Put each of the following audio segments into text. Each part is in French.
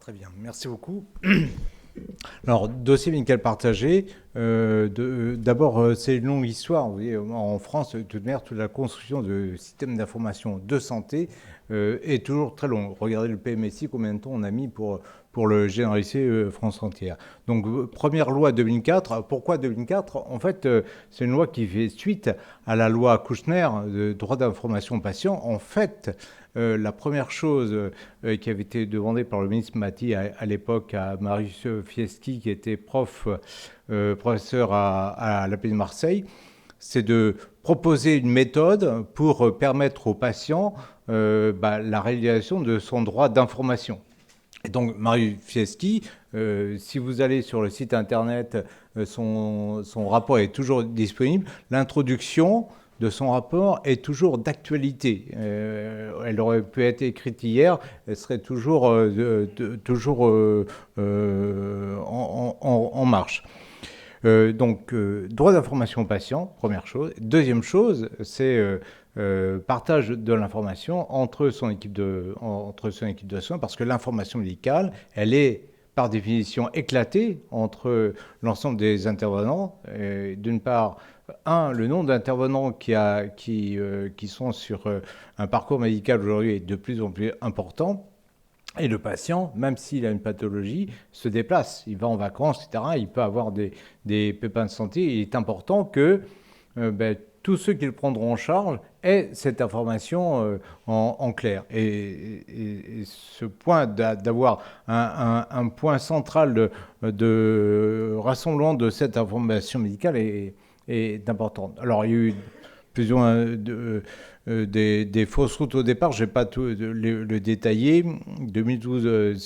Très bien, merci beaucoup. Alors, dossier médical partagé, d'abord, c'est une longue histoire. Vous voyez, en France, de toute manière, toute la construction de systèmes d'information de santé est toujours très longue. Regardez le PMSI, combien de temps on a mis pour le généraliser France entière. Donc, première loi 2004. Pourquoi 2004? En fait, c'est une loi qui fait suite à la loi Kouchner, de droit d'information aux patients. En fait, la première chose qui avait été demandée par le ministre Maty à l'époque à Marius Fieschi, qui était professeur à l'AP de Marseille, c'est de proposer une méthode pour permettre aux patients la réalisation de son droit d'information. Et donc, Marius Fieschi, si vous allez sur le site internet, son rapport est toujours disponible. L'introduction de son rapport est toujours d'actualité. Elle aurait pu être écrite hier, elle serait toujours en marche. Droit d'information patient, première chose. Deuxième chose, c'est partage de l'information entre son équipe de soins, parce que l'information médicale, elle est par définition éclatée entre l'ensemble des intervenants. D'une part, le nombre d'intervenants qui sont sur un parcours médical aujourd'hui est de plus en plus important. Et le patient, même s'il a une pathologie, se déplace. Il va en vacances, etc. Il peut avoir des pépins de santé. Il est important que tous ceux qui le prendront en charge aient cette information en clair. Et ce point d'avoir un point central de rassemblement de cette information médicale est important. Alors, il y a eu plus ou moins des fausses routes au départ, je n'ai pas tout le détailler. 2012,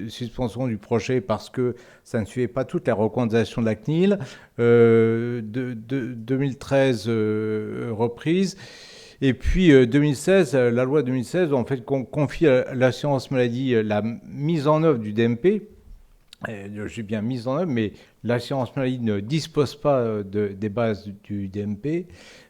suspension du projet parce que ça ne suivait pas toutes les recommandations de la CNIL. 2013, reprise. Et puis 2016, la loi 2016, en fait, confie à l'assurance maladie la mise en œuvre du DMP. J'ai bien mise en œuvre, mais l'assurance maladie ne dispose pas des bases du DMP.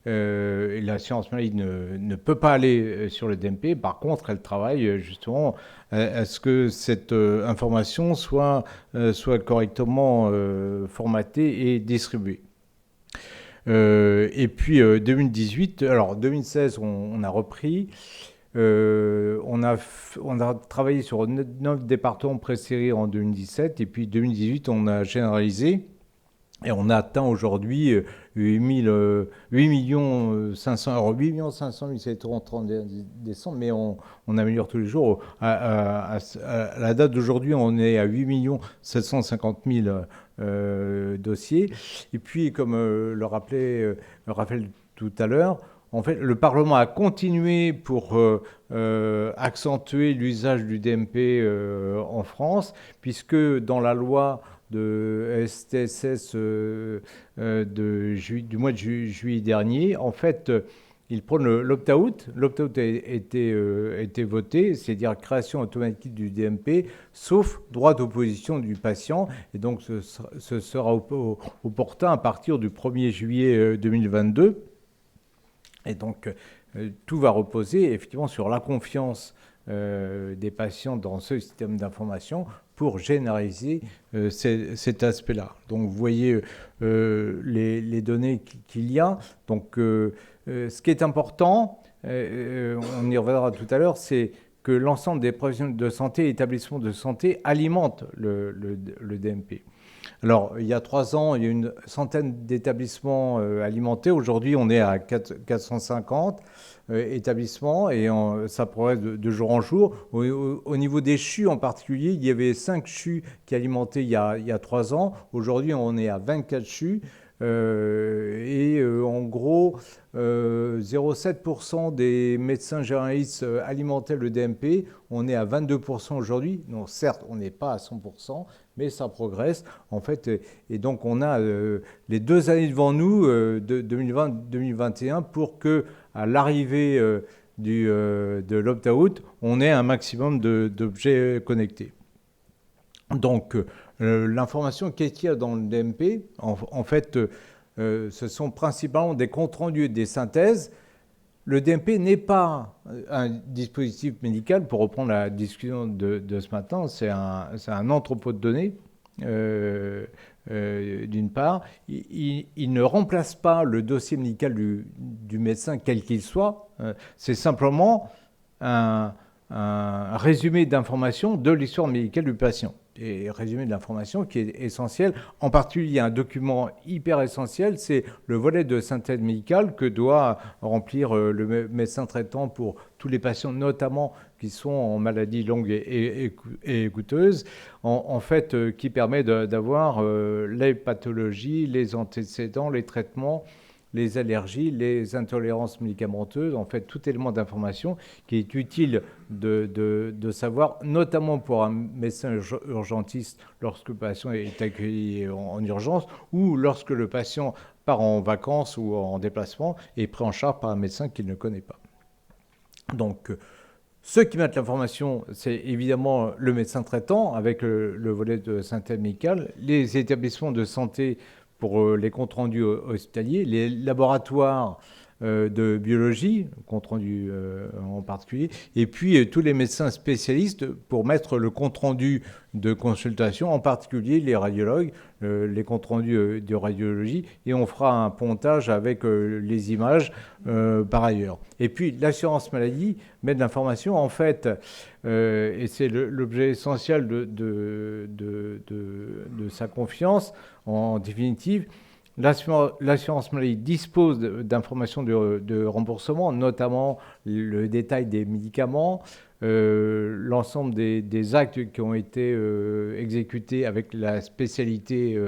L'assurance maladie ne peut pas aller sur le DMP. Par contre, elle travaille justement à ce que cette information soit correctement formatée et distribuée. Et puis 2018, alors 2016, on a repris. On a travaillé sur 9 départements pré-série en 2017 et puis 2018 on a généralisé et on a atteint aujourd'hui 8 millions 500 euros, 8 millions 500 000, c'est au 31 décembre, mais on améliore tous les jours. À la date d'aujourd'hui, on est à 8 millions 750 000 dossiers. Et puis, comme le rappelait Raphaël tout à l'heure, en fait, le Parlement a continué pour accentuer l'usage du DMP en France, puisque dans la loi de STSS du mois de juillet dernier, en fait, il prône l'opt-out. L'opt-out a été voté, c'est-à-dire création automatique du DMP, sauf droit d'opposition du patient. Et donc, ce sera opportun à partir du 1er juillet 2022. Et donc, tout va reposer effectivement sur la confiance des patients dans ce système d'information pour généraliser cet aspect-là. Donc, vous voyez les données qu'il y a. Donc, ce qui est important, on y reviendra tout à l'heure, c'est que l'ensemble des professionnels de santé et établissements de santé alimentent le DMP. Alors, il y a 3 ans, il y a une centaine d'établissements alimentés. Aujourd'hui, on est à 450 établissements et ça progresse de jour en jour. Au niveau des CHU en particulier, il y avait 5 CHU qui alimentaient il y a 3 ans. Aujourd'hui, on est à 24 CHU. En gros, 0,7% des médecins généralistes alimentaient le DMP. On est à 22% aujourd'hui. Donc certes, on n'est pas à 100%, mais ça progresse en fait. Et donc on a les 2 années devant nous, de 2020-2021, pour que à l'arrivée de l'opt-out, on ait un maximum d'objets connectés. Donc, l'information qu'il y a dans le DMP, en fait, ce sont principalement des comptes rendus, des synthèses le DMP n'est pas un dispositif médical, pour reprendre la discussion de ce matin, c'est un entrepôt de données, d'une part. Il ne remplace pas le dossier médical du médecin, quel qu'il soit. C'est simplement un résumé d'informations de l'histoire médicale du patient. Et résumé de l'information qui est essentiel. En particulier, il y a un document hyper essentiel, c'est le volet de synthèse médicale que doit remplir le médecin traitant pour tous les patients, notamment qui sont en maladie longue et coûteuse, en fait, qui permet d'avoir les pathologies, les antécédents, les traitements, les allergies, les intolérances médicamenteuses, en fait, tout élément d'information qui est utile de savoir, notamment pour un médecin urgentiste lorsque le patient est accueilli en urgence ou lorsque le patient part en vacances ou en déplacement et est pris en charge par un médecin qu'il ne connaît pas. Donc, ceux qui mettent l'information, c'est évidemment le médecin traitant avec le volet de synthèse médicale, les établissements de santé pour les comptes rendus hospitaliers, les laboratoires de biologie, compte rendu en particulier, et puis tous les médecins spécialistes pour mettre le compte rendu de consultation, en particulier les radiologues, les comptes rendus de radiologie, et on fera un pontage avec les images par ailleurs. Et puis l'assurance maladie met de l'information, en fait, et c'est l'objet essentiel de sa confiance, en définitive. L'assurance maladie dispose d'informations de remboursement, notamment le détail des médicaments, l'ensemble des actes qui ont été exécutés avec la spécialité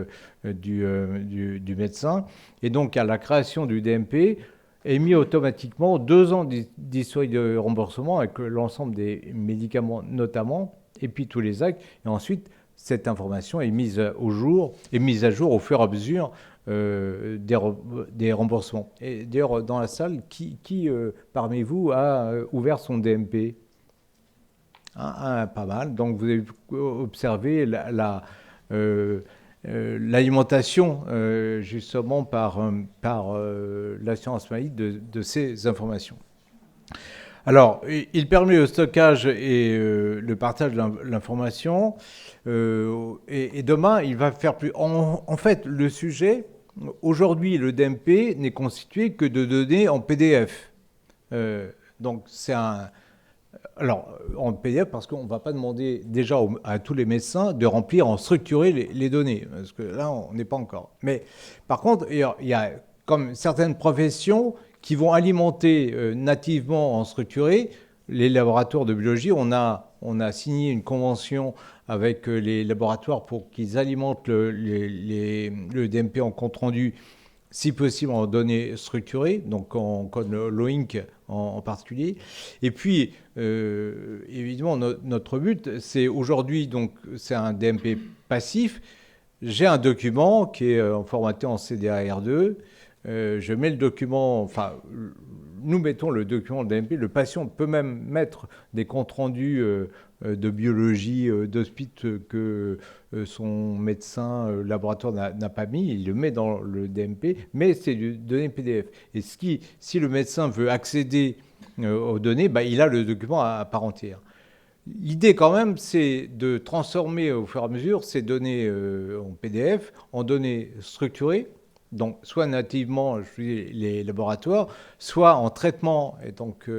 du médecin. Et donc, à la création du DMP, est mis automatiquement 2 ans d'historique de remboursement avec l'ensemble des médicaments notamment, et puis tous les actes. Et ensuite, cette information est mise au jour, et mise à jour au fur et à mesure des remboursements. Et d'ailleurs, dans la salle, qui parmi vous a ouvert son DMP? Pas mal. Donc, vous avez observé l'alimentation justement par l'assurance maladie de ces informations. Alors, il permet le stockage et le partage de l'information. Et demain, il va faire plus. En fait, le sujet, aujourd'hui, le DMP n'est constitué que de données en PDF. Donc, c'est un. Alors, en PDF, parce qu'on ne va pas demander déjà à tous les médecins de remplir en structuré les données, parce que là, on n'est pas encore. Mais par contre, il y a comme certaines professions qui vont alimenter nativement en structuré les laboratoires de biologie. On a signé une convention avec les laboratoires pour qu'ils alimentent le DMP en compte rendu, si possible en données structurées, donc en code LOINC en particulier. Et puis, évidemment, notre but, c'est aujourd'hui, donc c'est un DMP passif. J'ai un document qui est formaté en CDAR2. Je mets le document, enfin, nous mettons le document de DMP. Le patient peut même mettre des comptes rendus de biologie d'hospice que son médecin laboratoire n'a pas mis. Il le met dans le DMP, mais c'est du données PDF. Et si le médecin veut accéder aux données, il a le document à part entière. L'idée quand même, c'est de transformer au fur et à mesure ces données en PDF en données structurées, donc soit nativement les laboratoires, soit en traitement. Et donc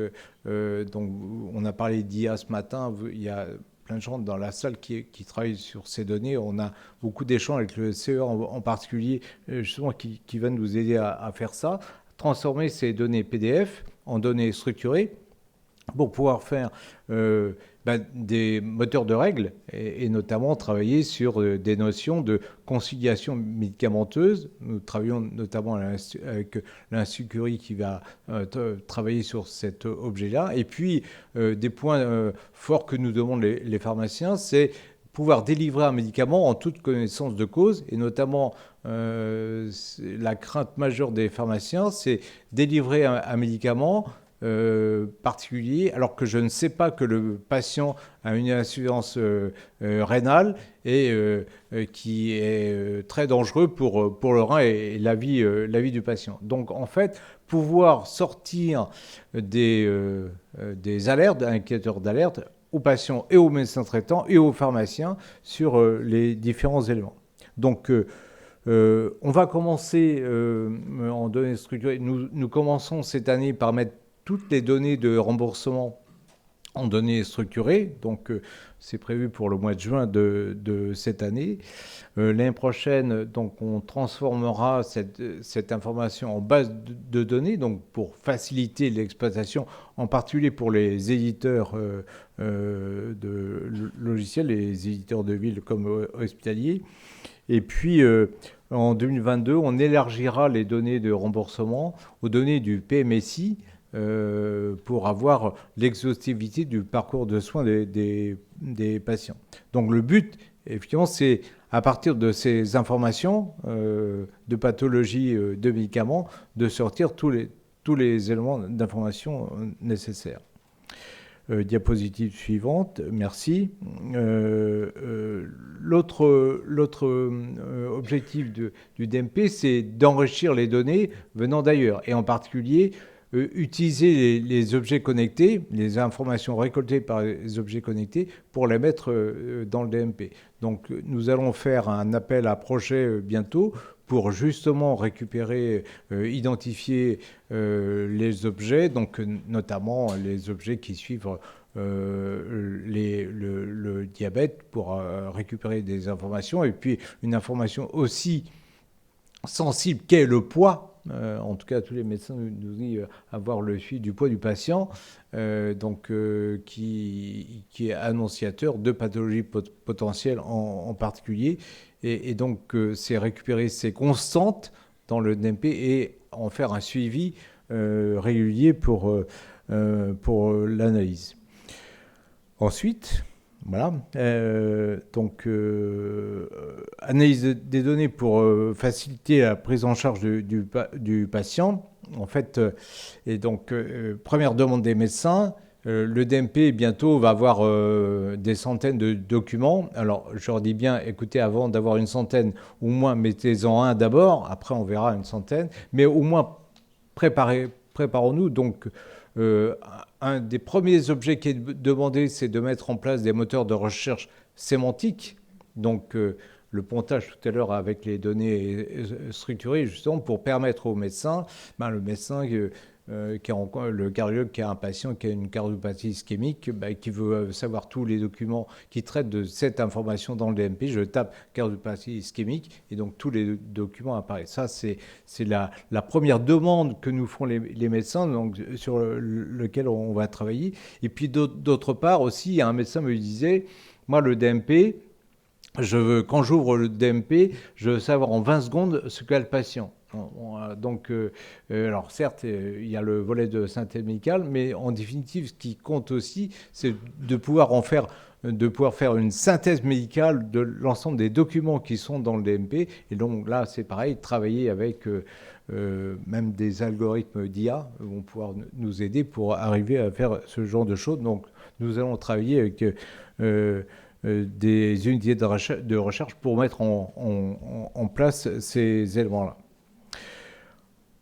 on a parlé d'IA ce matin, il y a plein de gens dans la salle qui travaillent sur ces données. On a beaucoup d'échanges avec le CEA en particulier, justement, qui va nous aider à faire ça, transformer ces données PDF en données structurées pour pouvoir faire des moteurs de règles et notamment travailler sur des notions de conciliation médicamenteuse. Nous travaillons notamment avec l'Institut Curie qui va travailler sur cet objet-là. Et puis, des points forts que nous demandent les pharmaciens, c'est pouvoir délivrer un médicament en toute connaissance de cause, et notamment la crainte majeure des pharmaciens, c'est délivrer un médicament particulier, alors que je ne sais pas que le patient a une insuffisance rénale et qui est très dangereux pour le rein et la vie du patient. Donc en fait, pouvoir sortir des alertes, indicateurs d'alerte aux patients et aux médecins traitants et aux pharmaciens sur les différents éléments. Donc on va commencer en données structurées. Nous commençons cette année par mettre toutes les données de remboursement en données structurées. Donc, c'est prévu pour le mois de juin de cette année. L'année prochaine, donc, on transformera cette information en base de données, donc pour faciliter l'exploitation, en particulier pour les éditeurs de logiciels, les éditeurs de ville comme hospitaliers. Et puis, en 2022, on élargira les données de remboursement aux données du PMSI pour avoir l'exhaustivité du parcours de soins des patients. Donc le but, effectivement, c'est à partir de ces informations de pathologie de médicaments, de sortir tous les éléments d'information nécessaires. Diapositive suivante, merci. L'autre objectif du DMP, c'est d'enrichir les données venant d'ailleurs, et en particulier utiliser les objets connectés, les informations récoltées par les objets connectés, pour les mettre dans le DMP. Donc nous allons faire un appel à projet bientôt pour justement récupérer, identifier les objets, donc notamment les objets qui suivent le diabète pour récupérer des informations, et puis une information aussi sensible qu'est le poids. En tout cas, tous les médecins nous disent avoir le suivi du poids du patient, qui est annonciateur de pathologies potentielles en particulier. Et donc, c'est récupérer ces constantes dans le DMP et en faire un suivi régulier pour l'analyse. Ensuite, voilà. Analyse des données pour faciliter la prise en charge du patient. En fait, et donc, première demande des médecins. Le DMP, bientôt, va avoir des centaines de documents. Alors, je leur dis bien, écoutez, avant d'avoir une centaine, au moins mettez-en un d'abord. Après, on verra une centaine. Mais au moins, préparons-nous. Donc, un des premiers objets qui est demandé, c'est de mettre en place des moteurs de recherche sémantique. Donc, le pontage tout à l'heure avec les données structurées, justement, pour permettre au médecin, le médecin le cardiologue qui a un patient qui a une cardiopathie ischémique, qui veut savoir tous les documents qui traitent de cette information dans le DMP, je tape cardiopathie ischémique et donc tous les documents apparaissent. Ça, c'est la première demande que nous font les médecins, donc, sur lequel on va travailler. Et puis d'autre part aussi, un médecin me disait, moi le DMP, quand j'ouvre le DMP, je veux savoir en 20 secondes ce qu'a le patient. Donc, alors certes, il y a le volet de synthèse médicale, mais en définitive, ce qui compte aussi, c'est de pouvoir faire une synthèse médicale de l'ensemble des documents qui sont dans le DMP. Et donc là, c'est pareil, travailler avec même des algorithmes d'IA vont pouvoir nous aider pour arriver à faire ce genre de choses. Donc, nous allons travailler avec des unités de recherche pour mettre en place ces éléments-là.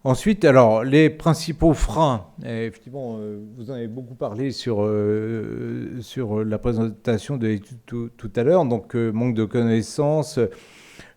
Ensuite, alors, les principaux freins, effectivement, vous en avez beaucoup parlé sur la présentation de l'étude tout à l'heure, donc manque de connaissances,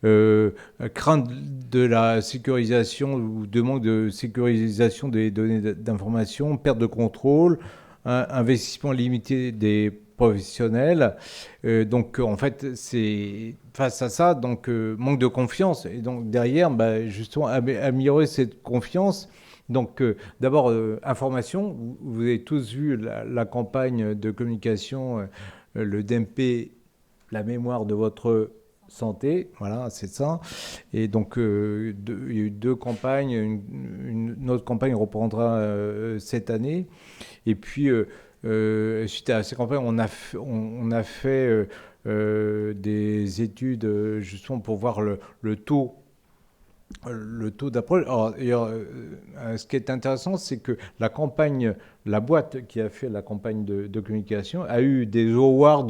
crainte de la sécurisation ou de manque de sécurisation des données d'information, perte de contrôle, investissement limité des professionnels. Donc, en fait, c'est face à ça, donc manque de confiance. Et donc, derrière, justement, améliorer cette confiance. Donc, d'abord, information. Vous avez tous vu la campagne de communication, le DMP, la mémoire de votre santé, voilà, c'est ça. Et donc, il y a eu 2 campagnes. Une autre campagne reprendra cette année. Et puis, suite à ces campagnes, on a fait des études justement pour voir le taux le taux d'approche. Ce qui est intéressant, c'est que la boîte qui a fait la campagne de communication a eu des awards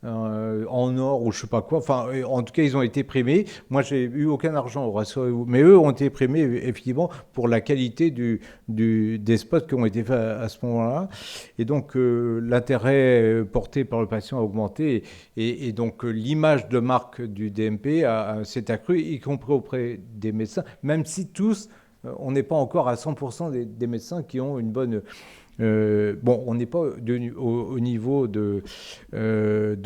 en or ou je sais pas quoi. Enfin, en tout cas, ils ont été primés. Moi, j'ai eu aucun argent, rassurez-vous. Mais eux ont été primés, effectivement, pour la qualité des spots qui ont été faits à ce moment-là. Et donc, l'intérêt porté par le patient a augmenté. Et donc, l'image de marque du DMP s'est accrue, y compris auprès des médecins, même si tous, on n'est pas encore à 100% des médecins qui ont une bonne... bon, on n'est pas au niveau de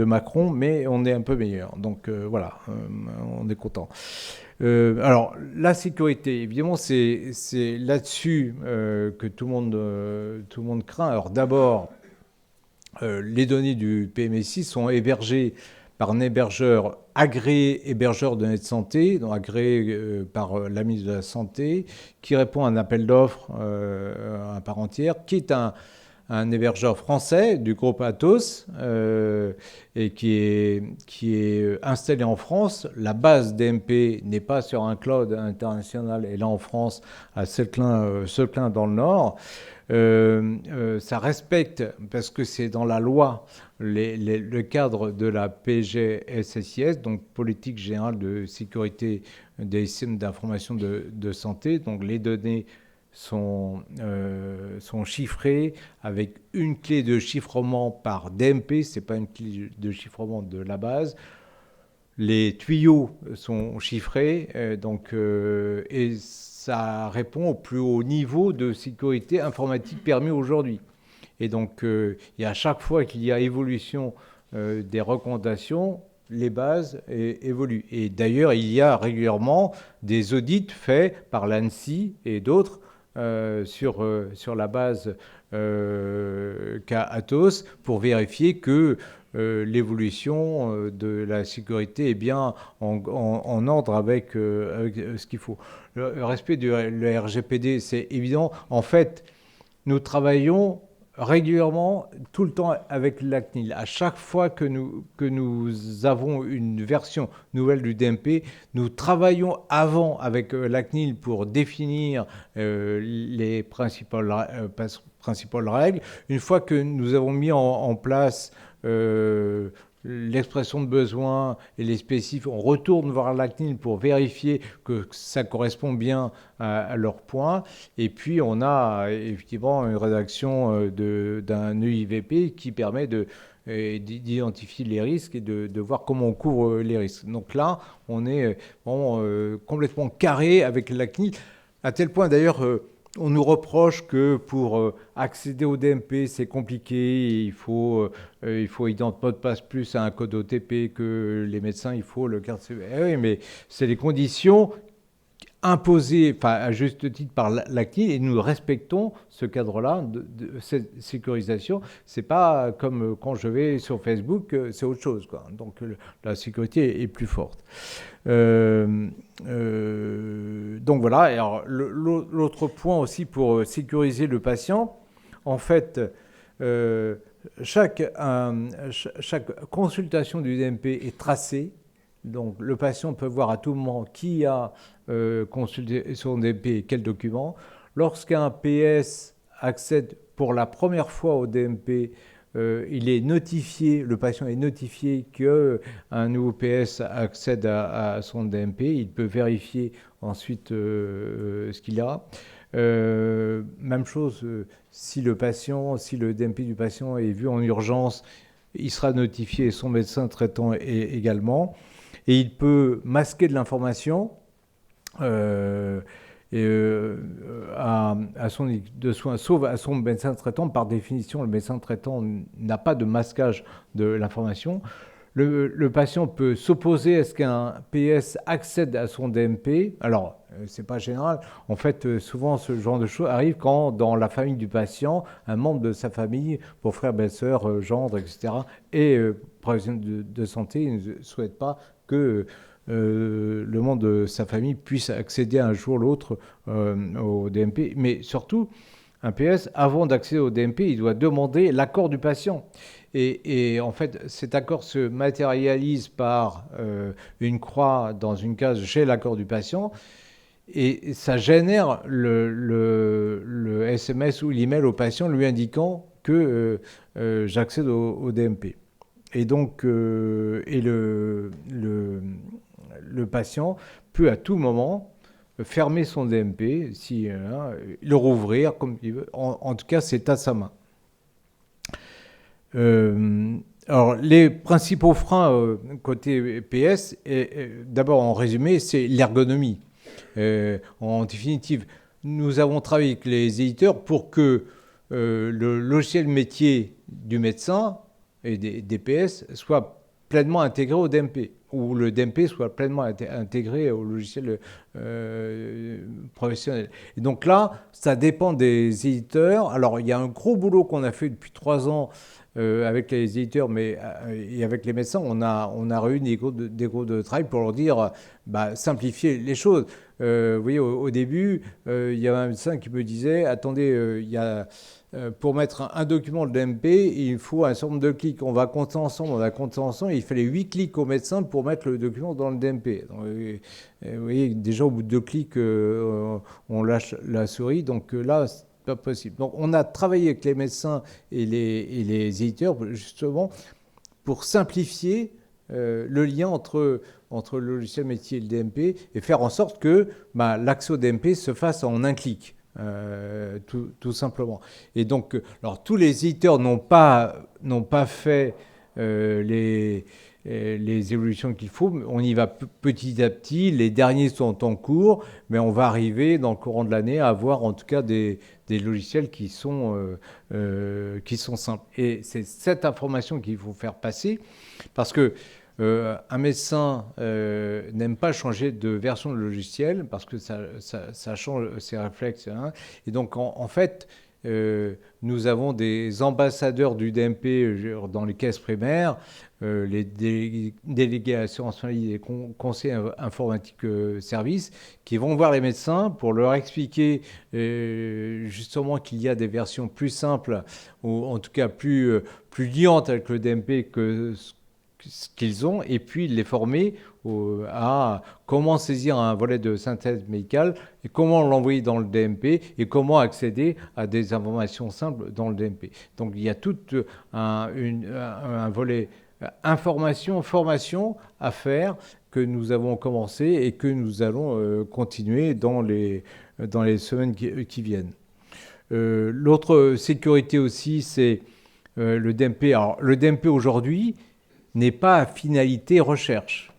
Macron, mais on est un peu meilleur. Donc voilà, on est content. Alors, la sécurité, évidemment, c'est là-dessus que tout le monde craint. Alors d'abord, les données du PMSI sont hébergées par un hébergeur agréé hébergeur de données de santé, donc agréé par la ministre de la Santé, qui répond à un appel d'offres à part entière, qui est un hébergeur français du groupe Atos et qui est installé en France. La base DMP n'est pas sur un cloud international, et là en France, à Seclin dans le Nord. Ça respecte, parce que c'est dans la loi, le cadre de la PGSSIS, donc Politique Générale de Sécurité des Systèmes d'Information de Santé. Donc les données sont chiffrées avec une clé de chiffrement par DMP, ce n'est pas une clé de chiffrement de la base. Les tuyaux sont chiffrés, et ça répond au plus haut niveau de sécurité informatique permis aujourd'hui. Et donc, à chaque fois qu'il y a évolution des recommandations, les bases évoluent. Et d'ailleurs, il y a régulièrement des audits faits par l'ANSSI et d'autres sur la base qu'a Atos pour vérifier que l'évolution de la sécurité est bien en ordre avec ce qu'il faut. Le respect du RGPD, c'est évident. En fait, nous travaillons régulièrement, tout le temps avec la CNIL. À chaque fois que nous avons une version nouvelle du DMP, nous travaillons avant avec la CNIL pour définir les principales règles. Une fois que nous avons mis en place l'expression de besoin et les spécifiques, on retourne voir la CNIL pour vérifier que ça correspond bien à leurs points. Et puis, on a effectivement une rédaction d'un EIVP qui permet d'identifier les risques et de voir comment on couvre les risques. Donc là, on est complètement carré avec la CNIL, à tel point d'ailleurs... on nous reproche que pour accéder au DMP, c'est compliqué. Il faut identifier mot de passe plus à un code OTP que les médecins, il faut le carte CE. Eh oui, mais c'est les conditions imposées, à juste titre par la CNIL, et nous respectons ce cadre-là de cette sécurisation. C'est pas comme quand je vais sur Facebook, c'est autre chose, quoi. Donc la sécurité est plus forte. Donc voilà. Alors, l'autre point aussi pour sécuriser le patient, en fait, chaque consultation du DMP est tracée. Donc le patient peut voir à tout moment qui a consulté son DMP et quel document. Lorsqu'un PS accède pour la première fois au DMP, il est notifié, le patient est notifié qu'un nouveau PS accède à son DMP. Il peut vérifier ensuite ce qu'il a. Même chose, si le DMP du patient est vu en urgence, il sera notifié, son médecin traitant également. Et il peut masquer de l'information à son équipe de soins, sauf à son médecin traitant. Par définition, le médecin traitant n'a pas de masquage de l'information. Le patient peut s'opposer à ce qu'un PS accède à son DMP. Alors, c'est pas général. En fait, souvent, ce genre de choses arrive quand, dans la famille du patient, un membre de sa famille, beau-frère, belle-sœur, gendre, etc., et professionnel de santé, ne souhaite pas que le membre de sa famille puisse accéder un jour ou l'autre au DMP. Mais surtout, un PS, avant d'accéder au DMP, il doit demander l'accord du patient. Et en fait, cet accord se matérialise par une croix dans une case « J'ai l'accord du patient ». et ça génère le SMS ou l'email au patient lui indiquant que j'accède au DMP. Et donc, le patient peut à tout moment fermer son DMP, le rouvrir comme il veut. En tout cas, c'est à sa main. Alors, les principaux freins côté PS, d'abord en résumé, c'est l'ergonomie. En définitive, nous avons travaillé avec les éditeurs pour que le logiciel métier du médecin et des PS soit pleinement intégré au DMP, ou le DMP soit pleinement intégré au logiciel professionnel. Et donc là, ça dépend des éditeurs. Alors, il y a un gros boulot qu'on a fait depuis 3 ans avec les éditeurs et avec les médecins. On a réuni des groupes de travail pour leur dire simplifier les choses. Vous voyez, au début, il y avait un médecin qui me disait, attendez, pour mettre un document de DMP, il faut un certain nombre de clics. On va compter ensemble. Il fallait 8 clics au médecin pour mettre le document dans le DMP. Donc, vous voyez, déjà au bout de 2 clics, on lâche la souris. Donc là, c'est pas possible. Donc on a travaillé avec les médecins et les éditeurs justement pour simplifier le lien entre le logiciel métier et le DMP et faire en sorte que l'accès au DMP se fasse en un clic. Tout simplement. Et donc, alors tous les éditeurs n'ont pas fait les évolutions qu'il faut. On y va petit à petit. Les derniers sont en cours, mais on va arriver dans le courant de l'année à avoir en tout cas des logiciels qui sont simples. Et c'est cette information qu'il faut faire passer parce que un médecin n'aime pas changer de version de logiciel parce que ça change ses réflexes. Hein. Et donc, en fait, nous avons des ambassadeurs du DMP dans les caisses primaires, les délégués à l'assurance maladie et conseillers informatiques services, qui vont voir les médecins pour leur expliquer justement qu'il y a des versions plus simples, ou en tout cas plus liantes avec le DMP que ce qu'ils ont, et puis les former à comment saisir un volet de synthèse médicale et comment l'envoyer dans le DMP et comment accéder à des informations simples dans le DMP. Donc il y a tout un volet information, formation à faire que nous avons commencé et que nous allons continuer dans les semaines qui viennent. L'autre sécurité aussi, c'est le DMP. Alors le DMP aujourd'hui n'est pas à finalité recherche.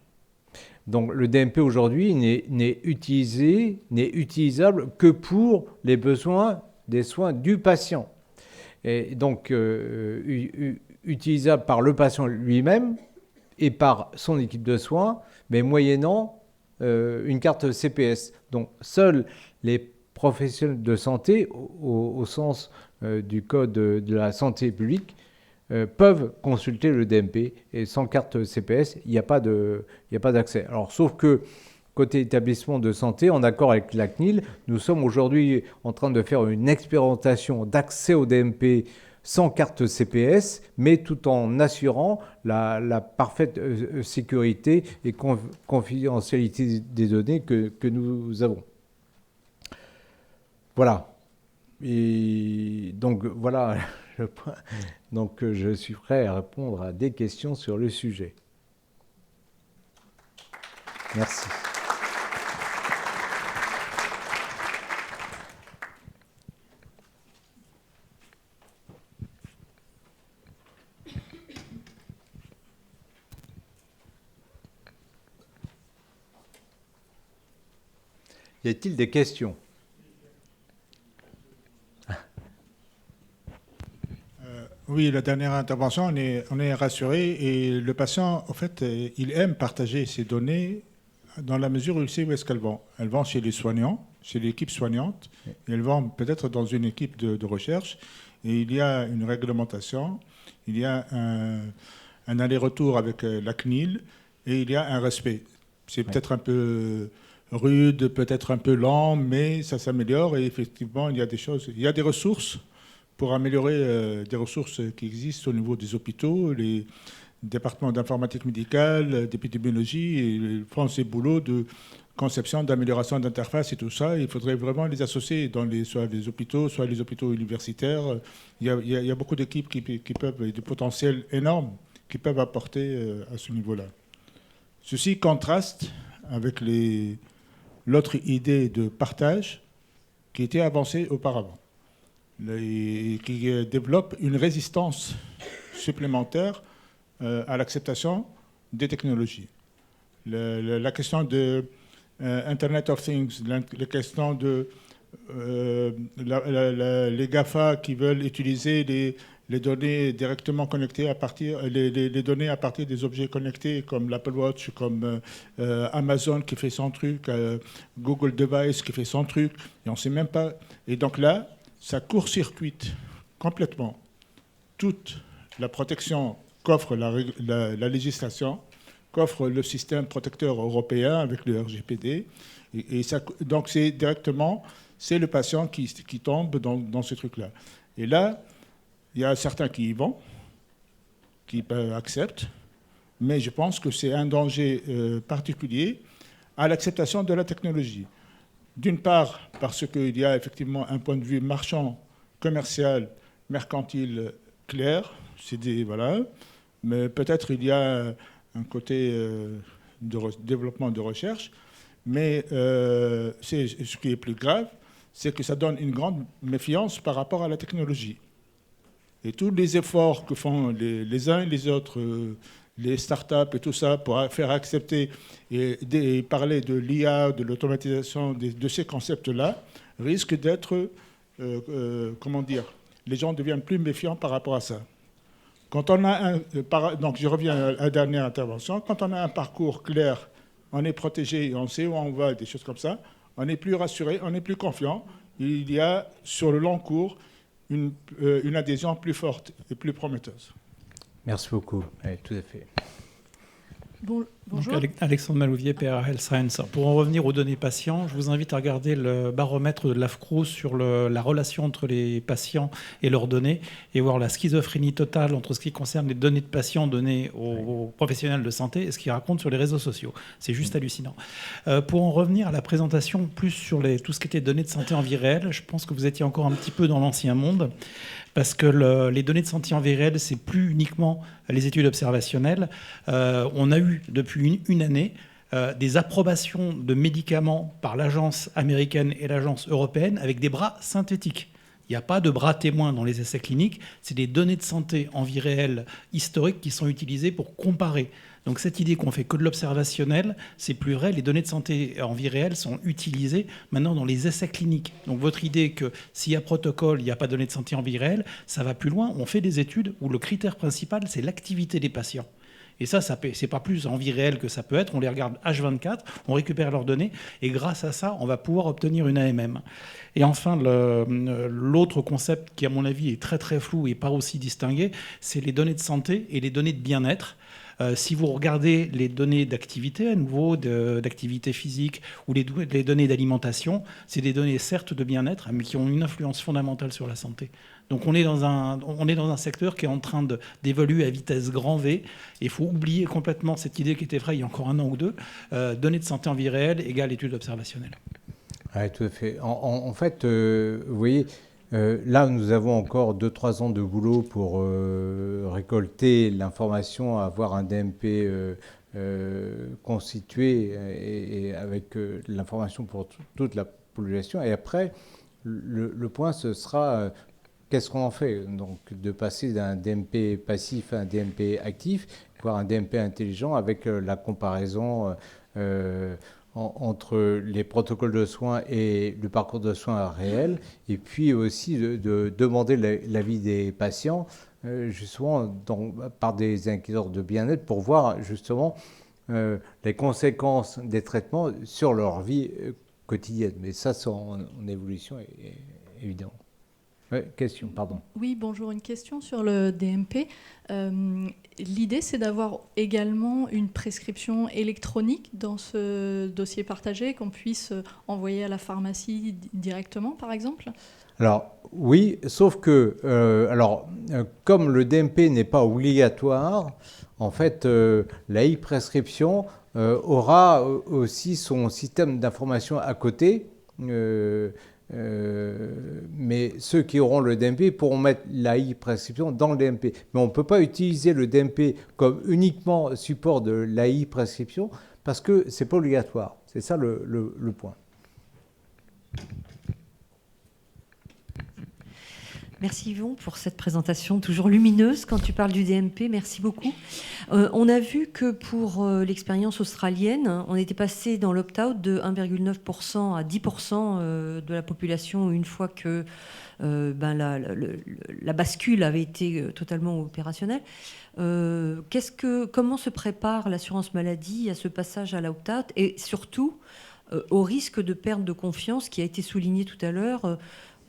Donc le DMP aujourd'hui n'est utilisable que pour les besoins des soins du patient. Et donc utilisable par le patient lui-même et par son équipe de soins, mais moyennant une carte CPS. Donc seuls les professionnels de santé, au sens du Code de la santé publique, peuvent consulter le DMP et sans carte CPS, il n'y a pas d'accès. Alors, sauf que côté établissement de santé, en accord avec la CNIL, nous sommes aujourd'hui en train de faire une expérimentation d'accès au DMP sans carte CPS, mais tout en assurant la parfaite sécurité et confidentialité des données que nous avons. Voilà. Et donc, voilà le point. Donc, je suis prêt à répondre à des questions sur le sujet. Merci. Y a-t-il des questions ? Oui, la dernière intervention, on est rassuré et le patient, en fait, il aime partager ses données dans la mesure où il sait où est-ce qu'elles vont. Elles vont chez les soignants, chez l'équipe soignante, et elles vont peut-être dans une équipe de recherche. Et il y a une réglementation, il y a un aller-retour avec la CNIL et il y a un respect. C'est peut-être un peu rude, peut-être un peu lent, mais ça s'améliore et effectivement, il y a des choses, il y a des ressources pour améliorer des ressources qui existent au niveau des hôpitaux, département d'informatique médicale, d'épidémiologie, et ils font ces boulots de conception, d'amélioration d'interface et tout ça. Il faudrait vraiment les associer dans soit les hôpitaux, soit les hôpitaux universitaires. Il y a beaucoup d'équipes qui peuvent, et des potentiels énormes qui peuvent apporter à ce niveau-là. Ceci contraste avec l'autre idée de partage qui était avancée auparavant, et qui développe une résistance supplémentaire à l'acceptation des technologies. La question de Internet of Things, la question de les GAFA qui veulent utiliser les données directement connectées les données à partir des objets connectés comme l'Apple Watch, comme Amazon qui fait son truc, Google Device qui fait son truc, et on ne sait même pas. Et donc là, ça court-circuite complètement toute la protection qu'offre la législation, qu'offre le système protecteur européen avec le RGPD. Et ça, donc c'est directement, c'est le patient qui tombe dans ce truc-là. Et là, il y a certains qui y vont, qui acceptent, mais je pense que c'est un danger particulier à l'acceptation de la technologie. D'une part, parce qu'il y a effectivement un point de vue marchand, commercial, mercantile clair, voilà, mais peut-être il y a un côté de développement de recherche, mais ce qui est plus grave, c'est que ça donne une grande méfiance par rapport à la technologie. Et tous les efforts que font les uns et les autres, les startups et tout ça, pour faire accepter et parler de l'IA, de l'automatisation, de ces concepts-là, risquent d'être, comment dire, les gens deviennent plus méfiants par rapport à ça. Quand on a donc je reviens à la dernière intervention, quand on a un parcours clair, on est protégé, on sait où on va, des choses comme ça, on est plus rassuré, on est plus confiant. Il y a, sur le long cours, une adhésion plus forte et plus prometteuse. Merci beaucoup. Oui, tout à fait. Bonjour. Donc, Alexandre Malouvier, PRA Health Science. Pour en revenir aux données patients, je vous invite à regarder le baromètre de l'AFCRO sur la relation entre les patients et leurs données et voir la schizophrénie totale entre ce qui concerne les données de patients données aux professionnels de santé et ce qu'ils racontent sur les réseaux sociaux. C'est juste hallucinant. Pour en revenir à la présentation plus sur tout ce qui était données de santé en vie réelle, je pense que vous étiez encore un petit peu dans l'ancien monde. Parce que les données de santé en vie réelle, c'est plus uniquement les études observationnelles. On a eu depuis une année des approbations de médicaments par l'agence américaine et l'agence européenne avec des bras synthétiques. Il n'y a pas de bras témoins dans les essais cliniques. C'est des données de santé en vie réelle historiques qui sont utilisées pour comparer. Donc cette idée qu'on fait que de l'observationnel, c'est plus vrai. Les données de santé en vie réelle sont utilisées maintenant dans les essais cliniques. Donc votre idée que s'il y a protocole, il n'y a pas de données de santé en vie réelle, ça va plus loin. On fait des études où le critère principal, c'est l'activité des patients. Et ça c'est pas plus en vie réelle que ça peut être. On les regarde H24, on récupère leurs données, et grâce à ça, on va pouvoir obtenir une AMM. Et enfin, l'autre concept qui, à mon avis, est très très flou et pas aussi distingué, c'est les données de santé et les données de bien-être. Si vous regardez les données d'activité, à nouveau, d'activité physique, ou les données d'alimentation, c'est des données certes de bien-être, mais qui ont une influence fondamentale sur la santé. Donc on est dans un secteur qui est en train d'évoluer à vitesse grand V, et il faut oublier complètement cette idée qui était vraie il y a encore un an ou deux, données de santé en vie réelle égale études observationnelles. Oui, tout à fait. En fait, vous voyez, là, nous avons encore 2-3 ans de boulot pour récolter l'information, avoir un DMP constitué et avec l'information pour toute la population. Et après, le point, ce sera qu'est-ce qu'on en fait. Donc, de passer d'un DMP passif à un DMP actif, voire un DMP intelligent avec la comparaison entre les protocoles de soins et le parcours de soins réel, et puis aussi de demander l'avis des patients, justement par des indicateurs de bien-être, pour voir justement les conséquences des traitements sur leur vie quotidienne. Mais ça, c'est en évolution, évidemment. Oui, question, pardon. Oui, bonjour, une question sur le DMP. L'idée, c'est d'avoir également une prescription électronique dans ce dossier partagé qu'on puisse envoyer à la pharmacie directement, par exemple ? Alors, oui, sauf que, comme le DMP n'est pas obligatoire, en fait, la e-prescription aura aussi son système d'information à côté. Mais ceux qui auront le DMP pourront mettre la e-prescription dans le DMP. Mais on ne peut pas utiliser le DMP comme uniquement support de la e-prescription parce que ce n'est pas obligatoire. C'est ça le point. Merci Yvon pour cette présentation toujours lumineuse quand tu parles du DMP. Merci beaucoup. On a vu que pour l'expérience australienne, on était passé dans l'opt-out de 1,9% à 10% de la population une fois que la bascule avait été totalement opérationnelle. Comment se prépare l'assurance maladie à ce passage à l'opt-out et surtout au risque de perte de confiance qui a été souligné tout à l'heure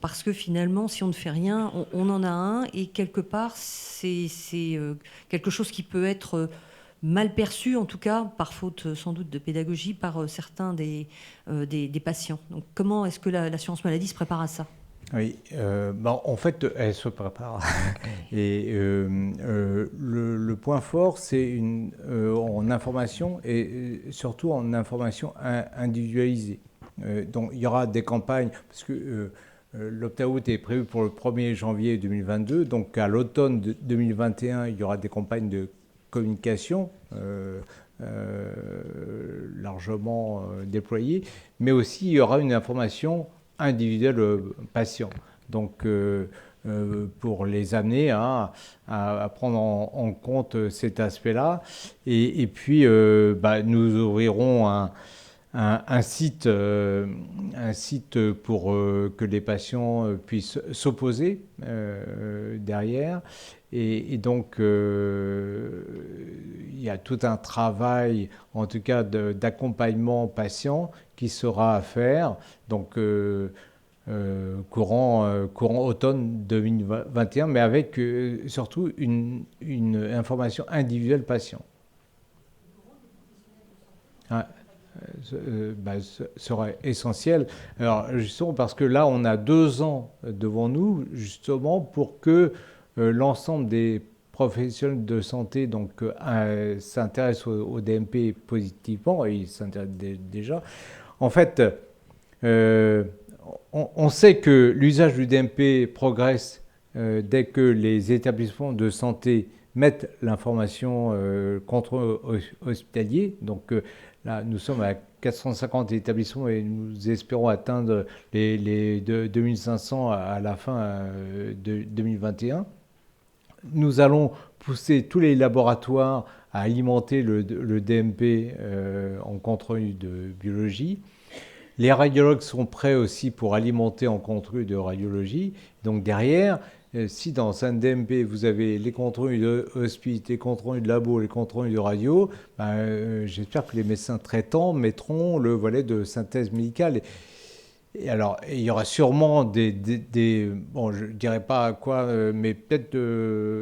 parce que finalement, si on ne fait rien, on en a un et quelque part, c'est quelque chose qui peut être mal perçu, en tout cas, par faute sans doute de pédagogie, par certains des patients. Donc comment est-ce que l'assurance maladie se prépare à ça ? Oui, en fait, elle se prépare. Et le point fort, c'est en information et surtout en information individualisée. Donc il y aura des campagnes, parce que l'opt-out est prévu pour le 1er janvier 2022, donc à l'automne 2021, il y aura des campagnes de communication largement déployées, mais aussi il y aura une information individuelle patient. Donc pour les amener à prendre en compte cet aspect-là. Et puis nous ouvrirons un site pour que les patients puissent s'opposer derrière. Et donc, il y a tout un travail, en tout cas, d'accompagnement patient qui sera à faire. Donc, courant automne 2021, mais avec surtout une information individuelle patient. Serait essentiel. Alors justement parce que là on a 2 ans devant nous justement pour que l'ensemble des professionnels de santé s'intéressent au DMP positivement et ils s'intéressent déjà. En fait, on sait que l'usage du DMP progresse dès que les établissements de santé mettent l'information contrôle hospitalier. Donc là, nous sommes à 450 établissements et nous espérons atteindre les 2500 à la fin de 2021. Nous allons pousser tous les laboratoires à alimenter le DMP en compte-rendu de biologie. Les radiologues sont prêts aussi pour alimenter en compte-rendu de radiologie. Donc derrière, si dans un DMP, vous avez les comptes-rendus de hospice, les comptes-rendus de labo, les comptes-rendus de radio, j'espère que les médecins traitants mettront le volet de synthèse médicale. Et alors, il y aura sûrement bon, je ne dirais pas quoi, mais peut-être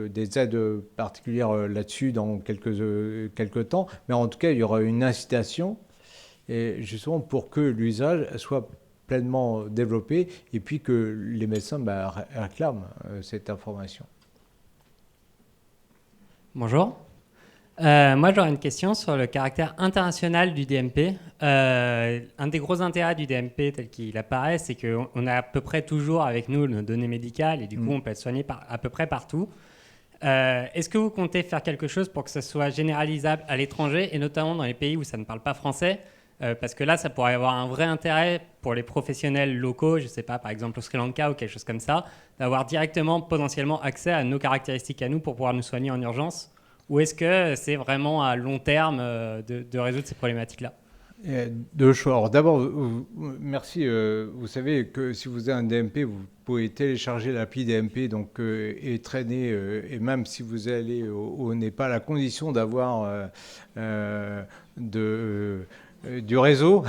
des aides particulières là-dessus dans quelques temps. Mais en tout cas, il y aura une incitation, et justement pour que l'usage soit pleinement développé et puis que les médecins réclament cette information. Bonjour. Moi, j'aurais une question sur le caractère international du DMP. Un des gros intérêts du DMP tel qu'il apparaît, c'est qu'on a à peu près toujours avec nous nos données médicales et du coup, on peut être soigné à peu près partout. Est-ce que vous comptez faire quelque chose pour que ça soit généralisable à l'étranger et notamment dans les pays où ça ne parle pas français ? Parce que là, ça pourrait avoir un vrai intérêt pour les professionnels locaux, je ne sais pas, par exemple au Sri Lanka ou quelque chose comme ça, d'avoir directement, potentiellement accès à nos caractéristiques à nous pour pouvoir nous soigner en urgence. Ou est-ce que c'est vraiment à long terme de résoudre ces problématiques-là ? Deux choix. Alors d'abord, merci. Vous savez que si vous avez un DMP, vous pouvez télécharger l'appli DMP et traîner. Et même si vous allez au Népal, à condition d'avoir du réseau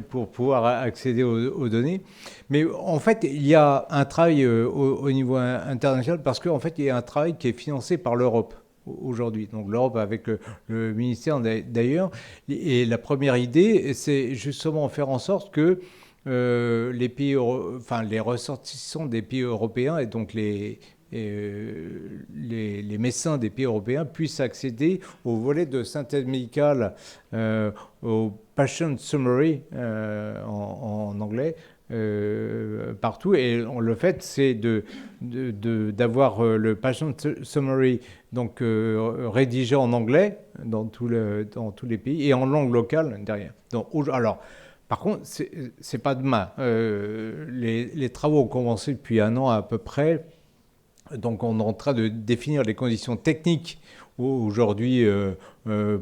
pour pouvoir accéder aux données. Mais en fait, il y a un travail au niveau international parce qu'en fait, il y a un travail qui est financé par l'Europe aujourd'hui. Donc l'Europe avec le ministère d'ailleurs. Et la première idée, c'est justement faire en sorte que les ressortissants des pays européens et donc les les médecins des pays européens puissent accéder au volet de synthèse médicale, au patient summary en anglais, partout. Et le fait, c'est d'avoir le patient summary donc, rédigé en anglais dans tous les pays et en langue locale derrière. Donc, alors, par contre, c'est pas demain. Les travaux ont commencé depuis 1 an à peu près. Donc, on est en train de définir les conditions techniques aujourd'hui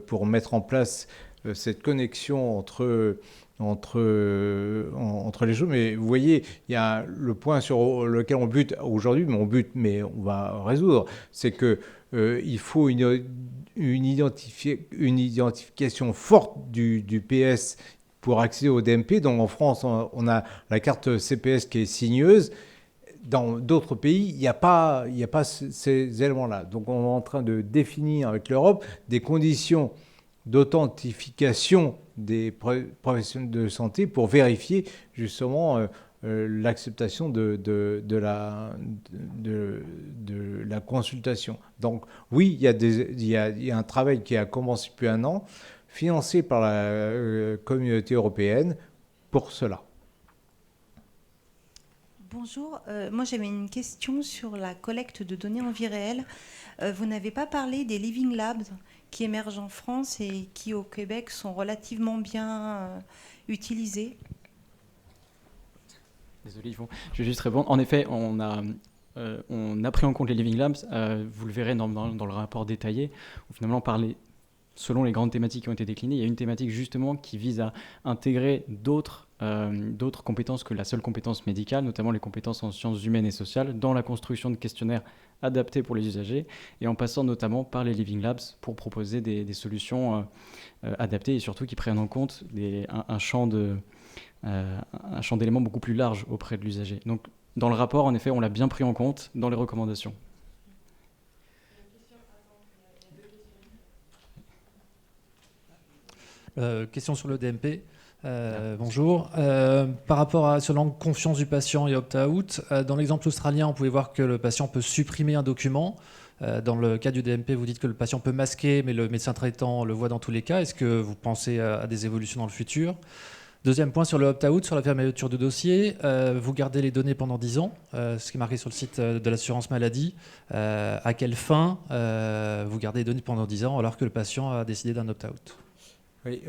pour mettre en place cette connexion entre les choses. Mais vous voyez, il y a le point sur lequel on bute aujourd'hui, mais on va résoudre, c'est que il faut une identification forte du PS pour accéder au DMP. Donc en France, on a la carte CPS qui est signeuse. Dans d'autres pays, il n'y a pas ces éléments-là. Donc on est en train de définir avec l'Europe des conditions d'authentification des professionnels de santé pour vérifier justement l'acceptation de la consultation. Donc oui, il y a un travail qui a commencé depuis 1 an, financé par la communauté européenne pour cela. Bonjour, moi j'avais une question sur la collecte de données en vie réelle. Vous n'avez pas parlé des Living Labs qui émergent en France et qui au Québec sont relativement bien utilisés. Désolé Yvon, je vais juste répondre. En effet, on a pris en compte les Living Labs, vous le verrez dans le rapport détaillé, où finalement selon les grandes thématiques qui ont été déclinées, il y a une thématique justement qui vise à intégrer d'autres compétences que la seule compétence médicale, notamment les compétences en sciences humaines et sociales, dans la construction de questionnaires adaptés pour les usagers, et en passant notamment par les Living Labs pour proposer des solutions adaptées et surtout qui prennent en compte un champ d'éléments beaucoup plus large auprès de l'usager. Donc dans le rapport, en effet, on l'a bien pris en compte dans les recommandations. Question sur le DMP. Bonjour. Par rapport à selon confiance du patient et opt-out, dans l'exemple australien, on pouvait voir que le patient peut supprimer un document. Dans le cas du DMP, vous dites que le patient peut masquer, mais le médecin traitant le voit dans tous les cas. Est-ce que vous pensez à des évolutions dans le futur ? Deuxième point sur le opt-out, sur la fermeture de dossier, vous gardez les données pendant 10 ans, ce qui est marqué sur le site de l'assurance maladie. À quelle fin vous gardez les données pendant 10 ans alors que le patient a décidé d'un opt-out ? Oui,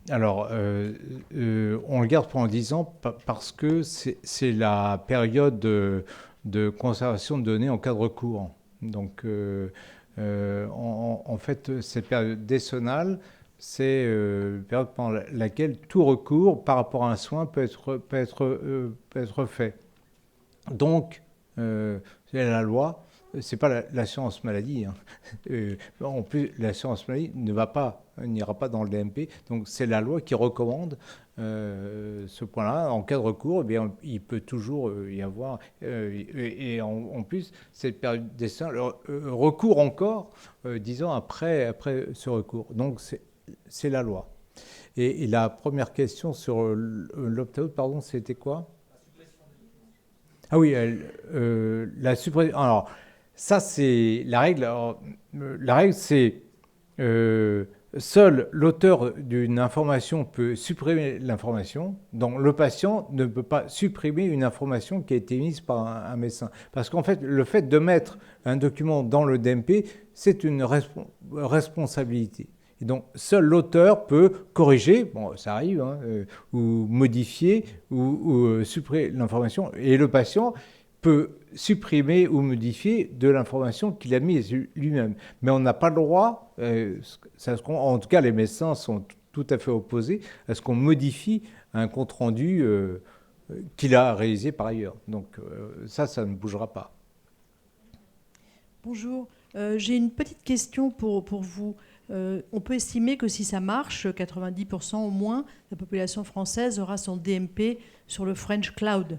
alors, on le garde pendant 10 ans parce que c'est la période de conservation de données en cas de recours. Donc, en fait, cette période décennale, c'est une période pendant laquelle tout recours par rapport à un soin peut être fait. Donc, c'est la loi. C'est pas l'assurance maladie. En plus, l'assurance maladie n'ira pas dans le DMP. Donc, c'est la loi qui recommande ce point-là. En cas de recours, eh bien, il peut toujours y avoir. Et en plus, cette période d'essai, recours encore 10 ans après ce recours. Donc, c'est la loi. Et la première question sur l'opt-out, pardon, c'était quoi ? Ah oui, la suppression. Alors, ça, c'est la règle. Alors, la règle, c'est seul l'auteur d'une information peut supprimer l'information. Donc, le patient ne peut pas supprimer une information qui a été mise par un médecin. Parce qu'en fait, le fait de mettre un document dans le DMP, c'est une responsabilité. Et donc, seul l'auteur peut corriger, bon, ça arrive, ou modifier, ou supprimer l'information. Et le patient peut supprimer ou modifier de l'information qu'il a mise lui-même. Mais on n'a pas le droit, en tout cas les médecins sont tout à fait opposés à ce qu'on modifie un compte-rendu qu'il a réalisé par ailleurs. Donc ça ne bougera pas. Bonjour, j'ai une petite question pour vous. On peut estimer que si ça marche, 90% au moins, la population française aura son DMP sur le French Cloud.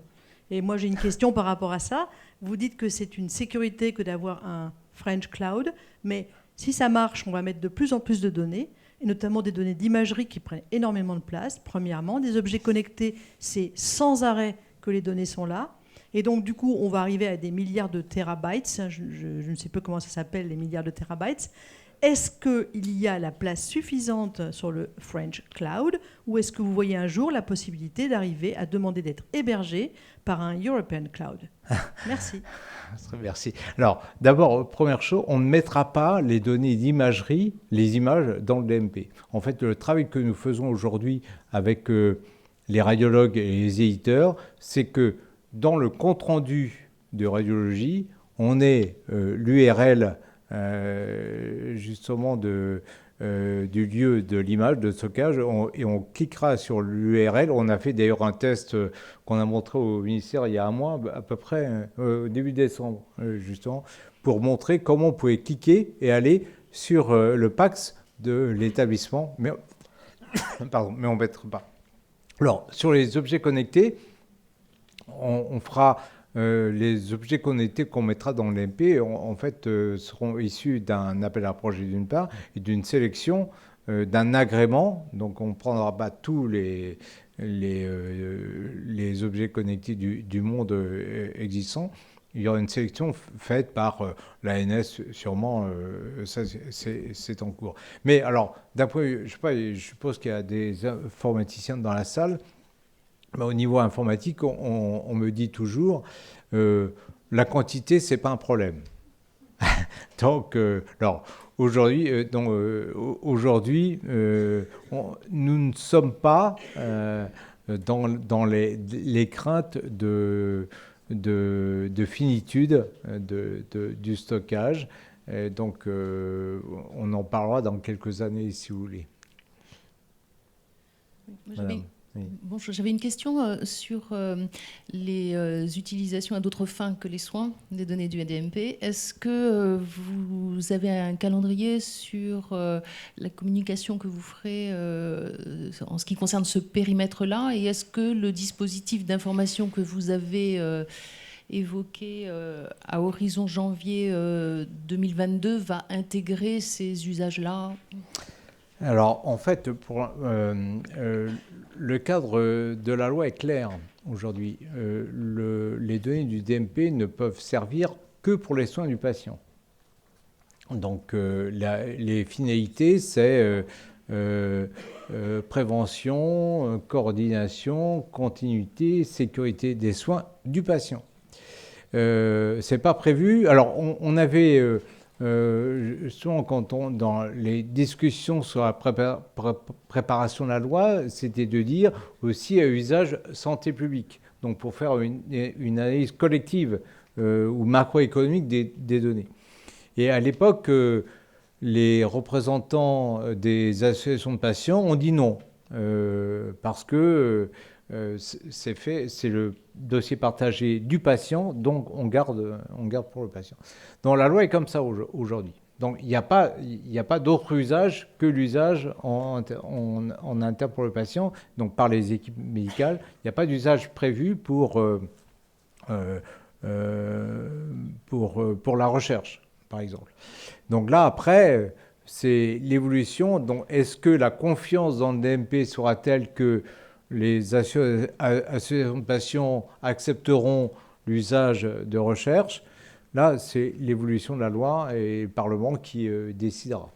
Et moi, j'ai une question par rapport à ça. Vous dites que c'est une sécurité que d'avoir un French Cloud, mais si ça marche, on va mettre de plus en plus de données, et notamment des données d'imagerie qui prennent énormément de place. Premièrement, des objets connectés, c'est sans arrêt que les données sont là. Et donc, du coup, on va arriver à des milliards de terabytes. Je ne sais pas comment ça s'appelle, les milliards de terabytes. Est-ce qu'il y a la place suffisante sur le French Cloud ou est-ce que vous voyez un jour la possibilité d'arriver à demander d'être hébergé par un European Cloud? Merci. Merci. Alors, d'abord, première chose, on ne mettra pas les données d'imagerie, les images, dans le DMP. En fait, le travail que nous faisons aujourd'hui avec les radiologues et les éditeurs, c'est que dans le compte-rendu de radiologie, on ait l'URL justement du lieu de l'image, de stockage, et on cliquera sur l'URL. On a fait d'ailleurs un test qu'on a montré au ministère il y a un mois, à peu près, au début décembre, justement, pour montrer comment on pouvait cliquer et aller sur le PACS de l'établissement. Mais, pardon, mais on ne mettra pas. Alors, sur les objets connectés, on fera... les objets connectés qu'on mettra dans l'EMP, en fait, seront issus d'un appel à projet d'une part et d'une sélection d'un agrément. Donc, on ne prendra pas tous les objets connectés du monde existant. Il y aura une sélection faite par l'ANS, sûrement, ça c'est en cours. Mais alors, d'un point de vue, je sais pas, je suppose qu'il y a des informaticiens dans la salle. Mais au niveau informatique, on me dit toujours, la quantité, c'est pas un problème. Donc, alors, aujourd'hui, nous ne sommes pas dans les craintes de finitude du stockage. Et donc, on en parlera dans quelques années, si vous voulez. Oui. Bon, j'avais une question sur les utilisations à d'autres fins que les soins des données du DMP. Est-ce que vous avez un calendrier sur la communication que vous ferez en ce qui concerne ce périmètre-là? Et est-ce que le dispositif d'information que vous avez évoqué à horizon janvier 2022 va intégrer ces usages-là? Alors, en fait, le cadre de la loi est clair aujourd'hui. Les données du DMP ne peuvent servir que pour les soins du patient. Donc, les finalités, c'est prévention, coordination, continuité, sécurité des soins du patient. C'est pas prévu. Alors, on avait... souvent, dans les discussions sur la préparation de la loi, c'était de dire aussi à usage santé publique. Donc, pour faire une analyse collective ou macroéconomique des données. Et à l'époque, les représentants des associations de patients ont dit non, parce que c'est le dossier partagé du patient, donc on garde pour le patient. Donc la loi est comme ça aujourd'hui. Donc il n'y a pas d'autre usage que l'usage en interne pour le patient, donc par les équipes médicales. Il n'y a pas d'usage prévu pour la recherche, par exemple. Donc là, après, c'est l'évolution. Donc est-ce que la confiance dans le DMP sera telle que les associations de patients accepteront l'usage de recherche? Là, c'est l'évolution de la loi et le Parlement qui décidera.